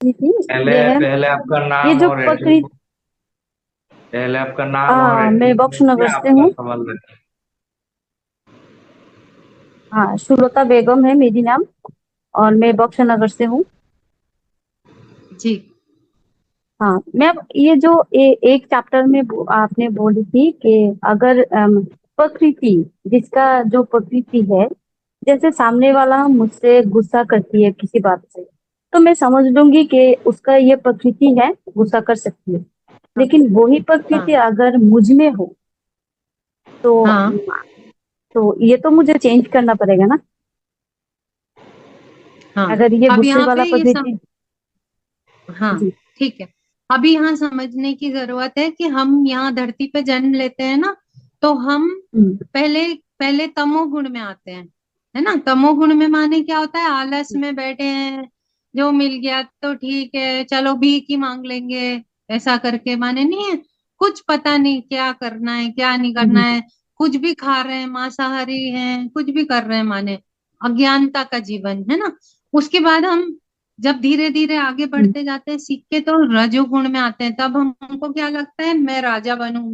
जी थी। पहले ये है, पहले आपका ये नाम जो और एड्रेस। प्रकृति। पहले आपका नाम और मैं एड्रेस बख्शनगर बताइए, से आपका हूँ। सवाल बताइए। हाँ, सुलता बेगम है मेरी नाम, और मैं बख्शनगर से हूँ। जी। हाँ मैम, ये जो एक चैप्टर में आपने बोली थी कि अगर प्रकृति, जिसका जो प्रकृति है, जैसे सामने वाला मुझसे गुस्सा करती है किसी बात से, तो मैं समझ लूंगी कि उसका ये प्रकृति है, गुस्सा कर सकती है। हाँ लेकिन वही प्रकृति हाँ अगर मुझ में हो, तो हाँ ये तो मुझे चेंज करना पड़ेगा ना, हाँ। अगर ये अब गुस्से यहाँ पे वाला ये प्रकृति। हाँ, जी। ठीक है। अभी यहाँ समझने की जरूरत है कि हम यहाँ धरती पे जन्म लेते हैं ना, तो हम हम्म। पहले पहले तमोगुण में आते हैं। है ना, तमोगुण में माने क्या होता है? आलस में बैठे हैं, जो मिल गया तो ठीक है, चलो भीख ही मांग लेंगे, ऐसा करके माने नहीं है। कुछ पता नहीं क्या करना है क्या नहीं करना हम्म। है, कुछ भी खा रहे हैं, मांसाहारी हैं, कुछ भी कर रहे हैं, माने अज्ञानता का जीवन है ना। उसके बाद हम जब धीरे धीरे आगे हम्म। बढ़ते जाते हैं, सीख के तो रजोगुण में आते हैं, तब हमको क्या लगता है? मैं राजा बनूं,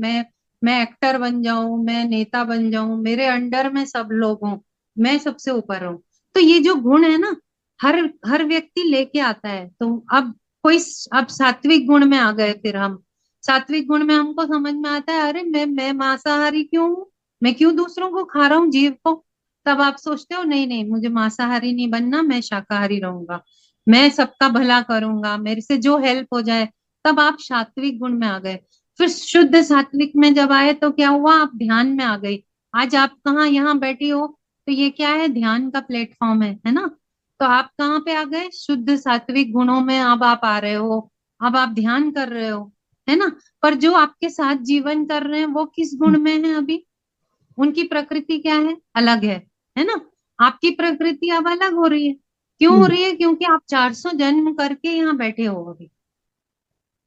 मैं एक्टर बन जाऊं, मैं नेता बन जाऊं, मेरे अंडर में सब लोग हों, मैं सबसे ऊपर हूं। तो ये जो गुण है ना, हर हर व्यक्ति लेके आता है। तो अब कोई अब सात्विक गुण में आ गए, फिर हम सात्विक गुण में हमको समझ में आता है, अरे मैं मांसाहारी क्यों हूं? मैं क्यों दूसरों को खा रहा हूँ, जीव को? तब आप सोचते हो नहीं नहीं, मुझे मांसाहारी नहीं बनना, मैं शाकाहारी रहूंगा, मैं सबका भला करूंगा, मेरे से जो हेल्प हो जाए। तब आप सात्विक गुण में आ गए। फिर शुद्ध सात्विक में जब आए तो क्या हुआ? आप ध्यान में आ गई। आज आप कहाँ यहाँ बैठी हो? तो ये क्या है? ध्यान का प्लेटफॉर्म है ना। तो आप कहाँ पे आ गए? शुद्ध सात्विक गुणों में अब आप आ रहे हो। अब आप ध्यान कर रहे हो, है ना। पर जो आपके साथ जीवन कर रहे हैं वो किस गुण में है अभी? उनकी प्रकृति क्या है? अलग है ना। आपकी प्रकृति अब अलग हो रही है। क्यों हो हम्म। रही है? क्योंकि आप 400 जन्म करके यहाँ बैठे हो अभी।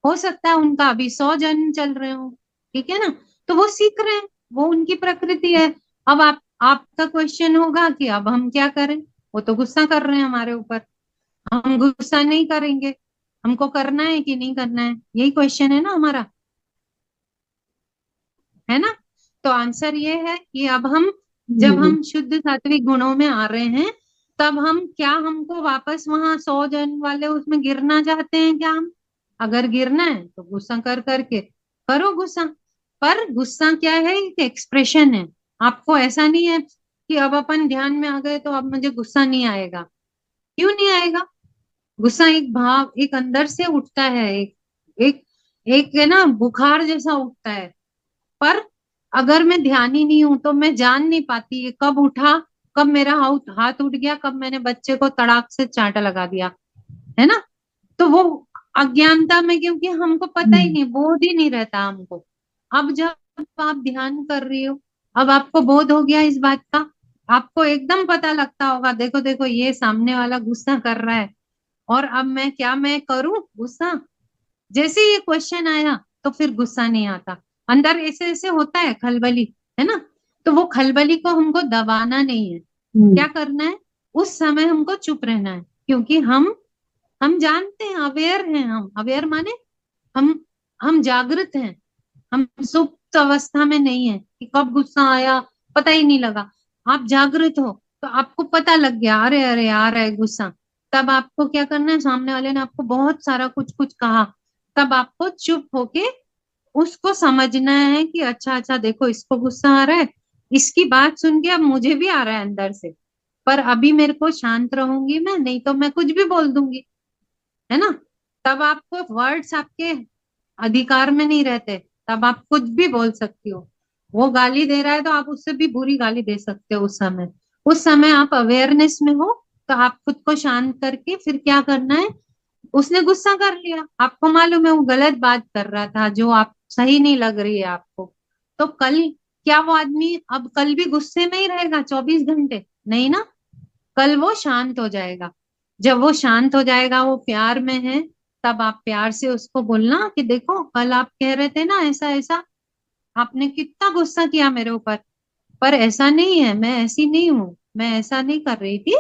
हो सकता है उनका अभी 100 जन्म चल रहे हो, ठीक है ना। तो वो सीख रहे हैं, वो उनकी प्रकृति है। अब आपका क्वेश्चन होगा कि अब हम क्या करें? वो तो गुस्सा कर रहे हैं हमारे ऊपर, हम गुस्सा नहीं करेंगे। हमको करना है कि नहीं करना है, यही क्वेश्चन है ना हमारा, है ना। तो आंसर ये है कि अब हम, जब हम्म। हम शुद्ध सात्विक गुणों में आ रहे हैं, तब हम क्या, हमको वापस वहां 100 जन वाले उसमें गिरना चाहते हैं क्या हम? अगर गिरना है तो गुस्सा कर करके करो गुस्सा। पर गुस्सा क्या है? एक एक्सप्रेशन है। आपको ऐसा नहीं है कि अब अपन ध्यान में आ गए तो अब मुझे गुस्सा नहीं आएगा। क्यों नहीं आएगा? गुस्सा एक भाव, एक अंदर से उठता है, एक एक है ना, बुखार जैसा उठता है। पर अगर मैं ध्यानी नहीं हूं तो मैं जान नहीं पाती ये कब उठा, कब मेरा हाथ हाथ उठ गया, कब मैंने बच्चे को तड़ाक से चांटा लगा दिया, है ना। तो वो अज्ञानता में, क्योंकि हमको पता ही हम्म। नहीं, बोध ही नहीं रहता हमको। अब जब आप ध्यान कर रही हो, अब आपको बोध हो गया इस बात का, आपको एकदम पता लगता होगा, देखो देखो ये सामने वाला गुस्सा कर रहा है, और अब मैं करूं गुस्सा? जैसे ये क्वेश्चन आया तो फिर गुस्सा नहीं आता। अंदर ऐसे ऐसे होता है खलबली, है ना। तो वो खलबली को हमको दबाना नहीं है। हम्म। क्या करना है? उस समय हमको चुप रहना है, क्योंकि हम जानते हैं, अवेयर हैं। हम अवेयर माने हम हम जागृत हैं। हम सुप्त अवस्था में नहीं है कि कब गुस्सा आया, पता ही नहीं लगा। आप जागृत हो तो आपको पता लग गया, अरे अरे आ रहा है गुस्सा। तब आपको क्या करना है? सामने वाले ने आपको बहुत सारा कुछ कुछ कहा, तब आपको चुप होके उसको समझना है कि अच्छा अच्छा, देखो इसको गुस्सा आ रहा है, इसकी बात सुन के अब मुझे भी आ रहा है अंदर से। पर अभी मेरे को शांत रहूंगी मैं, नहीं तो मैं कुछ भी बोल दूंगी, है ना। तब आपको वर्ड्स आपके अधिकार में नहीं रहते, तब आप कुछ भी बोल सकती हो। वो गाली दे रहा है तो आप उससे भी बुरी गाली दे सकते हो उस समय आप अवेयरनेस में हो। तो आप खुद को शांत करके फिर क्या करना है? उसने गुस्सा कर लिया, आपको मालूम है वो गलत बात कर रहा था, जो आप सही नहीं लग रही है आपको। तो कल क्या वो आदमी अब कल भी गुस्से में ही रहेगा 24 घंटे? नहीं ना। कल वो शांत हो जाएगा। जब वो शांत हो जाएगा, वो प्यार में है, तब आप प्यार से उसको बोलना कि देखो कल आप कह रहे थे ना ऐसा ऐसा, आपने कितना गुस्सा किया मेरे ऊपर, पर ऐसा नहीं है, मैं ऐसी नहीं हूं, मैं ऐसा नहीं कर रही थी,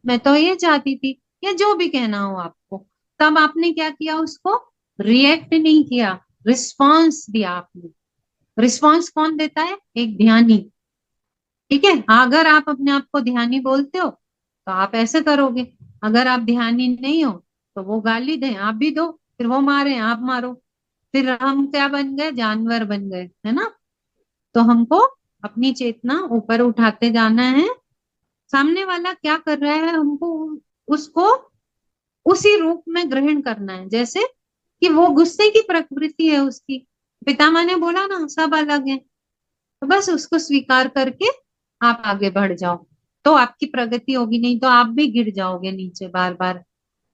मैं तो ये चाहती थी, या जो भी कहना हो आपको। तब आपने क्या किया, उसको रिएक्ट नहीं किया, रिस्पॉन्स दिया आपने। रिस्पॉन्स कौन देता है? एक ध्यानी। ठीक है, अगर आप अपने आप को ध्यानी बोलते हो तो आप ऐसे करोगे। अगर आप ध्यानी नहीं हो तो वो गाली दें आप भी दो, फिर वो मारे आप मारो, फिर हम क्या बन गए? जानवर बन गए, है ना। तो हमको अपनी चेतना ऊपर उठाते जाना है। सामने वाला क्या कर रहा है हमको उसको उसी रूप में ग्रहण करना है, जैसे कि वो गुस्से की प्रकृति है उसकी। पितामह ने बोला ना, सब अलग है, तो बस उसको स्वीकार करके आप आगे बढ़ जाओ, तो आपकी प्रगति होगी, नहीं तो आप भी गिर जाओगे नीचे बार बार।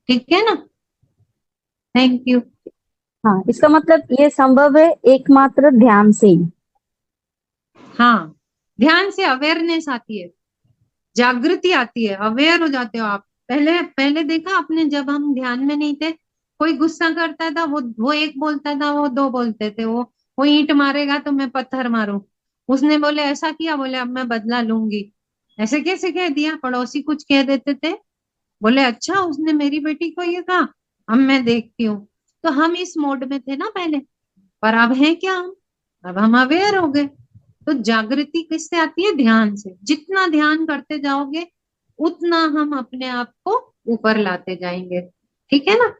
ठीक है ना। Thank you. हाँ, इसका मतलब ये संभव है एकमात्र ध्यान से ही। हाँ, ध्यान से अवेयरनेस आती है, जागृति आती है, अवेयर हो जाते हो आप। पहले पहले देखा आपने, जब हम ध्यान में नहीं थे, कोई गुस्सा करता था, वो एक बोलता था, वो दो बोलते थे। वो ईंट मारेगा तो मैं पत्थर मारूं, उसने बोले ऐसा किया, बोले अब मैं बदला लूंगी। ऐसे कैसे कह दिया? पड़ोसी कुछ कह देते थे, बोले अच्छा उसने मेरी बेटी को ये कहा, अब मैं देखती हूँ। तो हम इस मोड में थे ना पहले, पर अब है क्या हम? अब हम अवेयर हो गए। तो जागृति किससे आती है? ध्यान से। जितना ध्यान करते जाओगे उतना हम अपने आप को ऊपर लाते जाएंगे। ठीक है ना।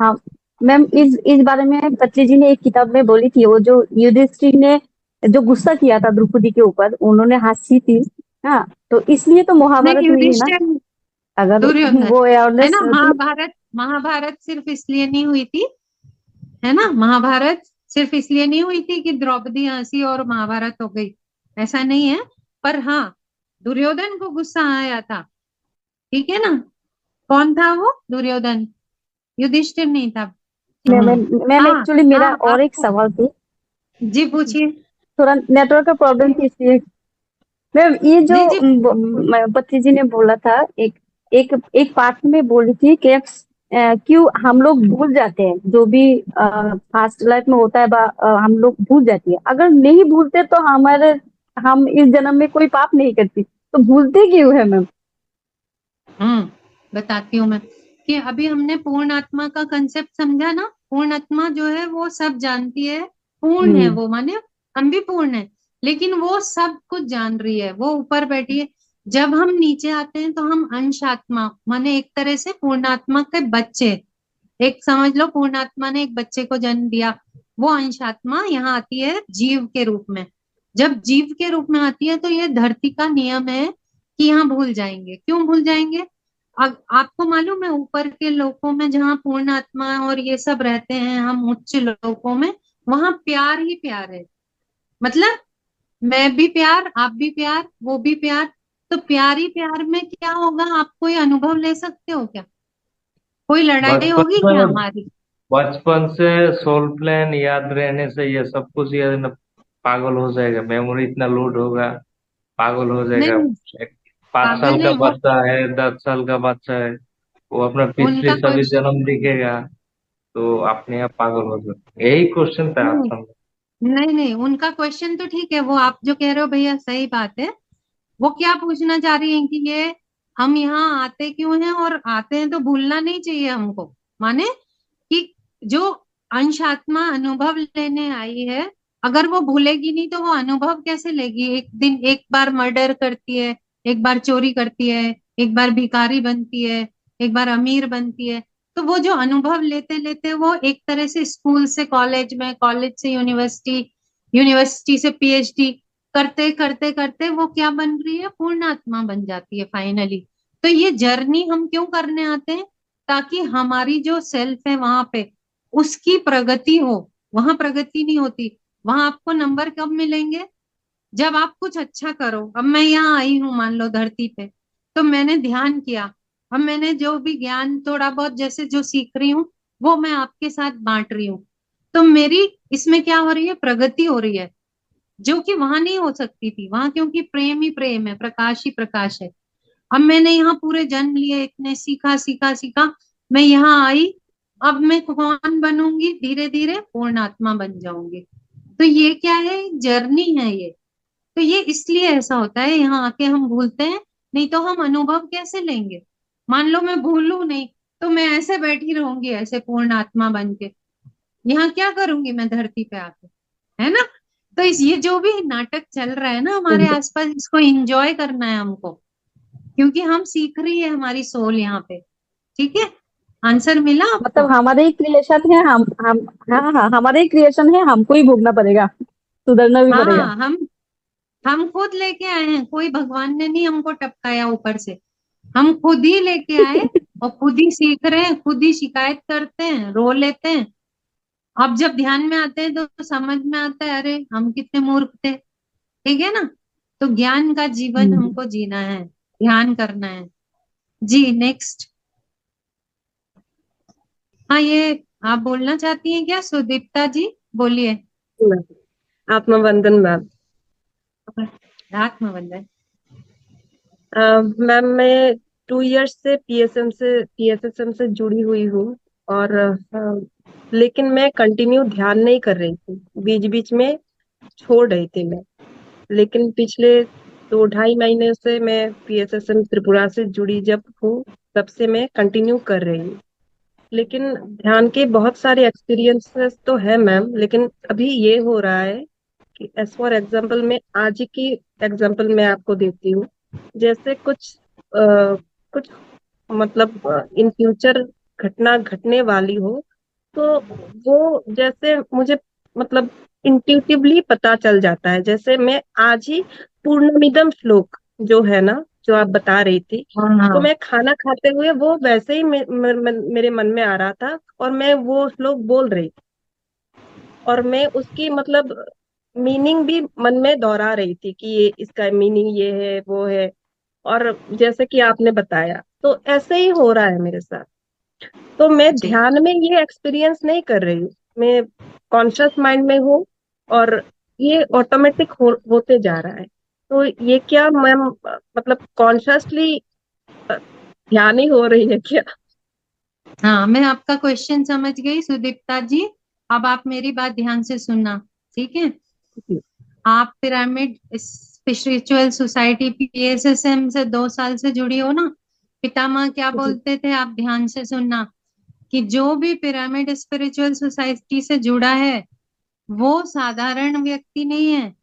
हाँ मैम, इस बारे में पत्री जी ने एक किताब में बोली थी, वो जो युधिष्ठिर ने जो गुस्सा किया था द्रौपदी के ऊपर, उन्होंने हंसी थी। हाँ, तो इसलिए तो नहीं, महाभारत हुई है ना। युधिष्ठिर, अगर दुर्योधन, वो है अवेयरनेस ना। होती। महाभारत, महाभारत सिर्फ इसलिए नहीं हुई थी, है ना। महाभारत सिर्फ इसलिए नहीं हुई थी कि द्रौपदी हंसी और महाभारत हो गई, ऐसा नहीं है। पर हाँ, दुर्योधन को गुस्सा आया था। ठीक है ना। कौन था वो दुर्योधन? युधिष्ठिर नहीं था। मैम, हम्म। मैम हाँ एक्चुअली मेरा हाँ, और एक आपको, सवाल थी। जी पूछिए। थोड़ा नेटवर्क का प्रॉब्लम थी इसलिए। मैम, ये जो जी जी। पति जी ने बोला था, एक एक एक पार्ट में बोली थी कि क्यों हम लोग भूल जाते हैं जो भी पास्ट लाइफ में होता है, हम लोग भूल जाती है। अगर नहीं भूलते तो हम इस जन्म में कोई पाप नहीं करती, तो भूलते क्यों है मैम? बताती हूँ मैं, कि अभी हमने पूर्ण आत्मा का कंसेप्ट समझा ना। पूर्ण आत्मा जो है वो सब जानती है, पूर्ण है हम्म। वो, माने हम भी पूर्ण है, लेकिन वो सब कुछ जान रही है, वो ऊपर बैठी है। जब हम नीचे आते हैं तो हम अंश आत्मा, माने एक तरह से पूर्ण आत्मा के बच्चे, एक समझ लो पूर्णात्मा ने एक बच्चे को जन्म दिया, वो अंशात्मा यहाँ आती है जीव के रूप में। जब जीव के रूप में आती है तो ये धरती का नियम है कि यहाँ भूल जाएंगे। क्यों भूल जाएंगे? आपको मालूम है ऊपर के लोकों में जहाँ पूर्ण आत्मा और ये सब रहते हैं, हम उच्च लोकों में, वहां प्यार ही प्यार है। मतलब मैं भी प्यार, आप भी प्यार, वो भी प्यार। तो प्यार ही प्यार में क्या होगा, आप कोई अनुभव ले सकते हो क्या? कोई लड़ाई बचपन होगी क्या में हमारी? बचपन से सोल प्लान याद रहने से ये सब कुछ याद न, पागल हो जाएगा, मेमोरी इतना लोड होगा, पागल हो जाएगा। नहीं, एक 5 साल पागल का नहीं वो, बच्चा है, 10 साल का बच्चा है, वो अपना पिछले उनका सभी क्वेश्चन, जन्म दिखेगा, तो अपने आप पागल हो जाए। यही क्वेश्चन था नहीं आपका। नहीं नहीं, उनका क्वेश्चन तो ठीक है, वो आप जो कह रहे हो भैया सही बात है। वो क्या पूछना चाह रही हैं कि ये हम यहाँ आते क्यों हैं, और आते हैं तो भूलना नहीं चाहिए हमको, माने कि जो अंश आत्मा अनुभव लेने आई है, अगर वो भूलेगी नहीं तो वो अनुभव कैसे लेगी? एक दिन एक बार मर्डर करती है, एक बार चोरी करती है, एक बार भिखारी बनती है, एक बार अमीर बनती है। तो वो जो अनुभव लेते लेते वो एक तरह से स्कूल से कॉलेज में, कॉलेज से यूनिवर्सिटी, यूनिवर्सिटी से पीएचडी करते करते करते वो क्या बन रही है? पूर्ण आत्मा बन जाती है फाइनली। तो ये जर्नी हम क्यों करने आते हैं? ताकि हमारी जो सेल्फ है वहां पे उसकी प्रगति हो। वहां प्रगति नहीं होती। वहां आपको नंबर कब मिलेंगे? जब आप कुछ अच्छा करो। अब मैं यहाँ आई हूँ मान लो धरती पे, तो मैंने ध्यान किया, अब मैंने जो भी ज्ञान थोड़ा बहुत जैसे जो सीख रही हूँ वो मैं आपके साथ बांट रही हूँ। तो मेरी इसमें क्या हो रही है? प्रगति हो रही है, जो कि वहां नहीं हो सकती थी। वहां क्योंकि प्रेम ही प्रेम है, प्रकाश ही प्रकाश है। अब मैंने यहाँ पूरे जन्म लिए, इतने सीखा सीखा सीखा, मैं यहाँ आई, अब मैं कौन बनूंगी? धीरे धीरे पूर्ण आत्मा बन जाऊंगी। तो ये क्या है? जर्नी है ये। तो ये इसलिए ऐसा होता है, यहाँ आके हम भूलते हैं, नहीं तो हम अनुभव कैसे लेंगे? मान लो मैं भूलू नहीं, तो मैं ऐसे बैठी रहूंगी ऐसे पूर्ण आत्मा बन के, यहाँ क्या करूंगी मैं धरती पे आके, है ना। तो ये जो भी नाटक चल रहा है ना हमारे आसपास, इसको एंजॉय करना है हमको, क्योंकि हम सीख रही है हमारी सोल यहाँ पे। ठीक है, आंसर मिला आपको। मतलब हमारे ही क्रिएशन है, हम हाँ हाँ, हमारे ही क्रिएशन है, हमको ही भोगना पड़ेगा, सुधरना भी पड़ेगा। हाँ, हम खुद लेके आए हैं, कोई भगवान ने नहीं हमको टपकाया ऊपर से, हम खुद ही लेके आए और खुद ही सीख रहे हैं, खुद ही शिकायत करते हैं, रो लेते हैं। अब जब ध्यान में आते हैं तो समझ में आता है, अरे हम कितने मूर्ख थे। ठीक है ना। तो ज्ञान का जीवन हम्म। हमको जीना है, ध्यान करना है। जी नेक्स्ट। हाँ, ये आप बोलना चाहती हैं क्या सुदीप्ता जी? बोलिए। आत्मवंदन मैम। आत्मवंदन। मैम मैं 2 इयर्स से पीएसएसएम से जुड़ी हुई हूँ। और लेकिन मैं कंटिन्यू ध्यान नहीं कर रही थी, बीच बीच में छोड़ रही थी मैं। लेकिन पिछले 2 ढाई महीने से मैं पीएसएसएम त्रिपुरा से जुड़ी जब हूँ, तब से मैं कंटिन्यू कर रही हूँ। लेकिन ध्यान के बहुत सारे एक्सपीरियंसेस तो है मैम, लेकिन अभी ये हो रहा है कि एज फॉर एग्जाम्पल, मैं आज की एग्जाम्पल मैं आपको देती हूँ। जैसे कुछ मतलब इन फ्यूचर घटना घटने वाली हो, तो वो जैसे मुझे मतलब इंट्यूटिवली पता चल जाता है। जैसे मैं आज ही पूर्णमिदम श्लोक जो है ना, जो आप बता रही थी, तो हाँ, मैं खाना खाते हुए वो वैसे ही मेरे मन में आ रहा था, और मैं वो श्लोक बोल रही थी, और मैं उसकी मतलब मीनिंग भी मन में दोहरा रही थी कि ये इसका मीनिंग ये है वो है। और जैसे कि आपने बताया, तो ऐसे ही हो रहा है मेरे साथ। तो मैं जी ध्यान में ये एक्सपीरियंस नहीं कर रही हूँ, मैं कॉन्शियस माइंड में हूँ, और ये ऑटोमेटिक होते जा रहा है। तो ये क्या मैम, मतलब कॉन्शियसली ध्यान ही हो रही है क्या? हाँ, मैं आपका क्वेश्चन समझ गई सुदीप्ता जी। अब आप मेरी बात ध्यान से सुनना। ठीक है। जी। आप पिरामिड स्पिरिचुअल सोसाइटी पीएसएसएम से 2 साल से जुड़ी हो ना। पितामह क्या जी। बोलते थे, आप ध्यान से सुनना, कि जो भी पिरामिड स्पिरिचुअल सोसाइटी से जुड़ा है वो साधारण व्यक्ति नहीं है।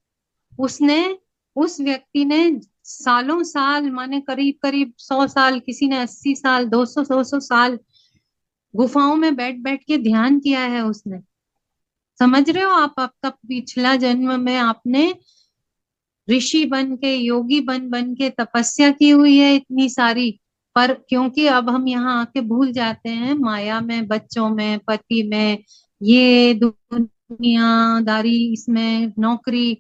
उसने उस व्यक्ति ने सालों साल, माने करीब करीब 100 साल, किसी ने 80 साल, 200 200 साल गुफाओं में बैठ बैठ के ध्यान किया है उसने। समझ रहे हो आप? आपका पिछला जन्म में आपने ऋषि बन के, योगी बन बन के तपस्या की हुई है इतनी सारी। पर क्योंकि अब हम यहाँ आके भूल जाते हैं माया में, बच्चों में, पति में, ये दुनियादारी, इसमें नौकरी,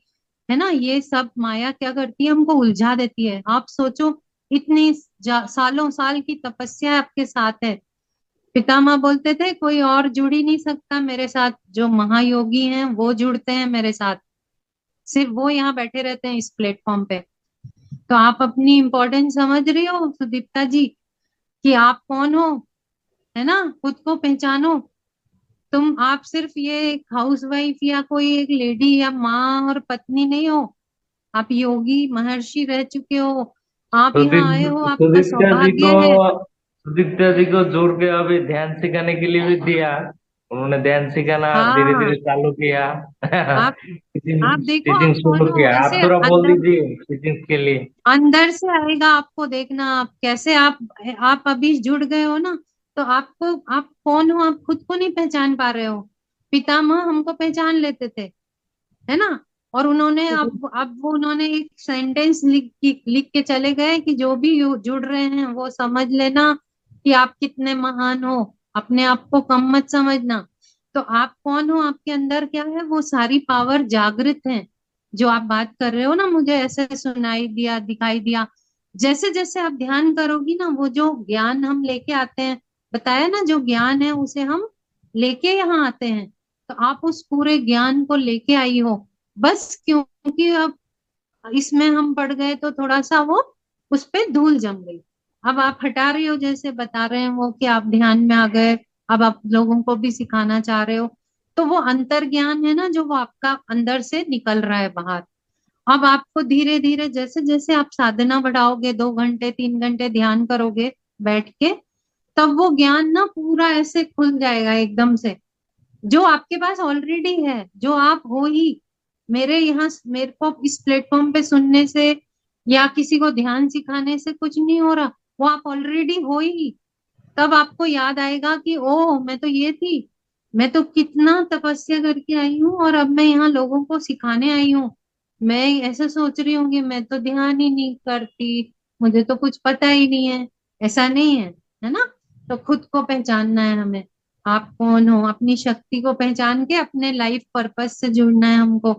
है ना, ये सब माया क्या करती है, हमको उलझा देती है। आप सोचो, इतनी सालों साल की तपस्या आपके साथ है। पितामह बोलते थे कोई और जुड़ ही नहीं सकता मेरे साथ, जो महायोगी हैं वो जुड़ते हैं मेरे साथ, सिर्फ वो यहाँ बैठे रहते हैं इस प्लेटफॉर्म पे। तो आप अपनी इम्पोर्टेंस समझ रही हो सुदीप्ता जी, कि आप कौन हो, है ना, खुद को पहचानो। आप सिर्फ ये एक हाउस वाइफ या कोई एक लेडी या माँ और पत्नी नहीं हो, आप योगी महर्षि रह चुके हो। आप यहाँ आए हो, आपका सुदीप्ता जी को सौभाग्य है। सुदीप्ता जी को जोड़ के अभी ध्यान सिखाने के लिए भी दिया। उन्होंने ध्यान सिखाना धीरे हाँ, धीरे चालू किया। आप टीचिंग आप देखो आप टीचिंग शुरू कौन हो, किया। आप ऐसे थोड़ा बोल अंदर दीजिए टीचिंग के लिए। अंदर से आएगा आपको, देखना आप कैसे, आप अभी जुड़ गए हो ना, तो आपको, आप कौन हो, आप खुद को नहीं पहचान पा रहे हो। पितामह हमको पहचान लेते थे, है ना। और उन्होंने अब वो उन्होंने एक सेंटेंस लिख के चले गए कि जो भी जुड़ रहे हैं वो समझ लेना कि आप कितने महान हो, अपने आप को कम मत समझना। तो आप कौन हो, आपके अंदर क्या है, वो सारी पावर जागृत है। जो आप बात कर रहे हो ना, मुझे ऐसे सुनाई दिया, दिखाई दिया। जैसे जैसे आप ध्यान करोगी ना, वो जो ज्ञान हम लेके आते हैं, बताया ना, जो ज्ञान है उसे हम लेके यहाँ आते हैं। तो आप उस पूरे ज्ञान को लेके आई हो, बस क्योंकि अब इसमें हम पड़ गए तो थोड़ा सा वो उस पे धूल जम गई। अब आप हटा रही हो, जैसे बता रहे हैं वो कि आप ध्यान में आ गए, अब आप लोगों को भी सिखाना चाह रहे हो। तो वो अंतर ज्ञान है ना, जो वो आपका अंदर से निकल रहा है बाहर। अब आपको धीरे धीरे, जैसे जैसे आप साधना बढ़ाओगे, 2 घंटे 3 घंटे ध्यान करोगे, बैठ के, तब वो ज्ञान ना पूरा ऐसे खुल जाएगा एकदम से, जो आपके पास ऑलरेडी है, जो आप हो ही। मेरे यहाँ मेरे को इस प्लेटफॉर्म पे सुनने से या किसी को ध्यान सिखाने से कुछ नहीं हो रहा, वो आप ऑलरेडी हो ही। तब आपको याद आएगा कि ओह मैं तो ये थी, मैं तो कितना तपस्या करके आई हूँ और अब मैं यहाँ लोगों को सिखाने आई हूँ। मैं ऐसा सोच रही हूँ कि मैं तो ध्यान ही नहीं करती, मुझे तो कुछ पता ही नहीं है। ऐसा नहीं है, है ना? तो खुद को पहचानना है हमें, आप कौन हो, अपनी शक्ति को पहचान के अपने लाइफ पर्पस से जुड़ना है हमको।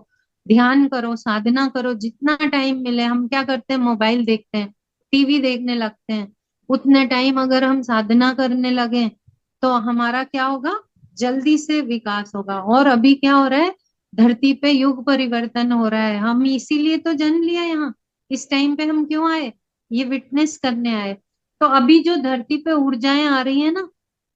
ध्यान करो, साधना करो, जितना टाइम मिले। हम क्या करते हैं, मोबाइल देखते हैं, टीवी देखने लगते हैं। उतने टाइम अगर हम साधना करने लगे तो हमारा क्या होगा, जल्दी से विकास होगा। और अभी क्या हो रहा है, धरती पे युग परिवर्तन हो रहा है। हम इसीलिए तो जन्म लिया यहाँ, इस टाइम पे हम क्यों आए, ये विटनेस करने आए। तो अभी जो धरती पे ऊर्जाएं आ रही है ना,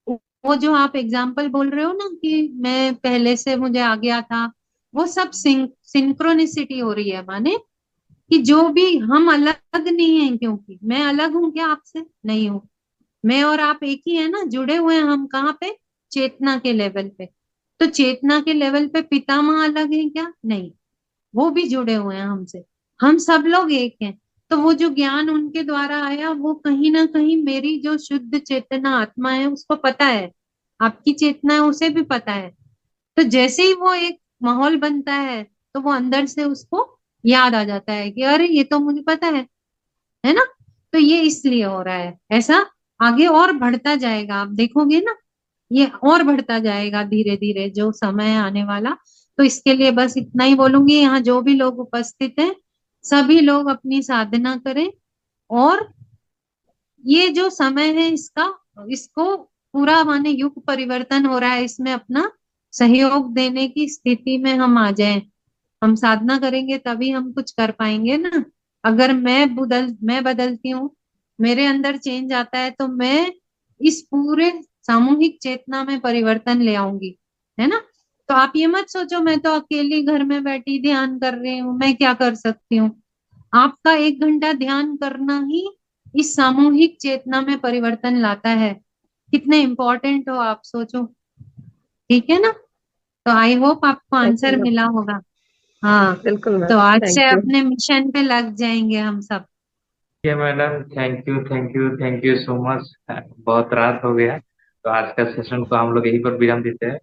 वो जो आप एग्जाम्पल बोल रहे हो ना कि मैं पहले से मुझे आ गया था, वो सब सिंक्रोनिसिटी हो रही है। माने कि जो भी हम अलग नहीं है, क्योंकि मैं अलग हूं क्या आपसे, नहीं हूं। मैं और आप एक ही है ना, जुड़े हुए हैं हम कहाँ पे, चेतना के लेवल पे। तो चेतना के लेवल पे पितामह अलग है क्या, नहीं, वो भी जुड़े हुए हैं हमसे। हम सब लोग एक हैं। तो वो जो ज्ञान उनके द्वारा आया, वो कहीं ना कहीं मेरी जो शुद्ध चेतना आत्मा है उसको पता है, आपकी चेतना है उसे भी पता है। तो जैसे ही वो एक माहौल बनता है, तो वो अंदर से उसको याद आ जाता है कि अरे ये तो मुझे पता है ना? तो ये इसलिए हो रहा है ऐसा। आगे और बढ़ता जाएगा, आप देखोगे ना, ये और बढ़ता जाएगा धीरे धीरे जो समय है आने वाला। तो इसके लिए बस इतना ही बोलूंगी, यहाँ जो भी लोग उपस्थित हैं, सभी लोग अपनी साधना करें। और ये जो समय है इसका, इसको पूरा माने युग परिवर्तन हो रहा है, इसमें अपना सहयोग देने की स्थिति में हम आ जाएं। हम साधना करेंगे तभी हम कुछ कर पाएंगे ना। अगर मैं बदलती हूँ, मेरे अंदर चेंज आता है, तो मैं इस पूरे सामूहिक चेतना में परिवर्तन ले आऊंगी, है ना? तो आप ये मत सोचो मैं तो अकेली घर में बैठी ध्यान कर रही हूँ, मैं क्या कर सकती हूँ। आपका 1 घंटा ध्यान करना ही इस सामूहिक चेतना में परिवर्तन लाता है। कितने इंपॉर्टेंट हो आप सोचो, ठीक है ना? तो आई होप आपको थैंक यू आंसर मैम। मिला होगा। हाँ, बिल्कुल तो मैम। आज से थैंक यू। अपने मिशन पे लग जाएंगे हम सब। ठीक है madam, thank you thank you thank you so much. बहुत रात हो गया, तो आज का सेशन को हम लोग यहीं पर विराम देते हैं।